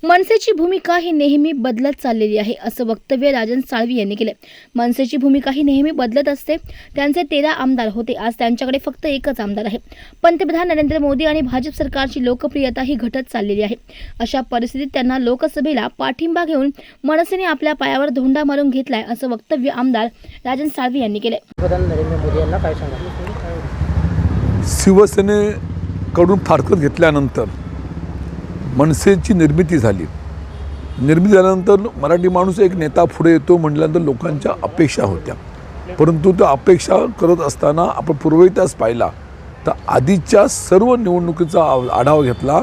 मनसेची भूमिका ही नेहमी बदलत चाललेली आहे असं वक्तव्य राजन साळवी यांनी केले। मनसेची भूमिका ही नेहमी बदलत असते। त्यांचे 13 आमदार होते, आज त्यांच्याकडे फक्त एकच आमदार आहे। पंतप्रधान नरेंद्र मोदी आणि भाजप सरकारची लोकप्रियता ही घटत चाललेली आहे। अशा परिस्थितीत त्यांना लोकसभेला पाठिंबा घेऊन मनसेने आपल्या पायावर धोंडा मारून घेतलाय असं वक्तव्य आमदार राजन साळवी यांनी केले। नरेंद्र मोदी यांना काय सांगा? शिवसेनेकडून फारकत घेतल्यानंतर मनसेची निर्मिती झाली। निर्मिती झाल्यानंतर मराठी माणूस एक नेता पुढे येतो म्हटल्यानंतर लोकांच्या अपेक्षा होत्या, परंतु त्या अपेक्षा करत असताना आपण पूर्वइतिहास पाहिला तर आधीच्या सर्व निवडणुकीचा आढावा घेतला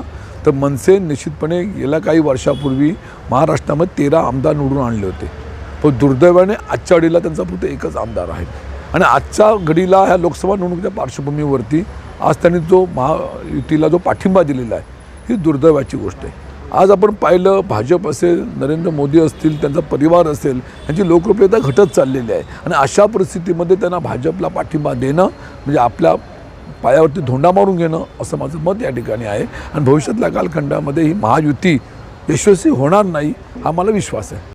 तर मनसे निश्चितपणे गेल्या काही वर्षापूर्वी महाराष्ट्रामध्ये 13 आमदार निवडून आणले होते, पण दुर्दैवाने आजच्या घडीला त्यांचा फक्त एकच आमदार आहे। आणि आजच्या घडीला ह्या लोकसभा निवडणुकीच्या पार्श्वभूमीवरती आज त्यांनी जो महायुतीला जो पाठिंबा दिलेला आहे ही दुर्दैवाची गोष्ट आहे। आज आपण पाहिलं भाजप असेल, नरेंद्र मोदी असतील, त्यांचा परिवार असेल, यांची लोकप्रियता घटत चाललेली आहे आणि अशा परिस्थितीमध्ये त्यांना भाजपला पाठिंबा देणं म्हणजे आपल्या पायावरती धोंडा मारून घेणं असं माझं मत या ठिकाणी आहे। आणि भविष्यातल्या कालखंडामध्ये ही महायुती यशस्वी होणार नाही हा मला विश्वास आहे।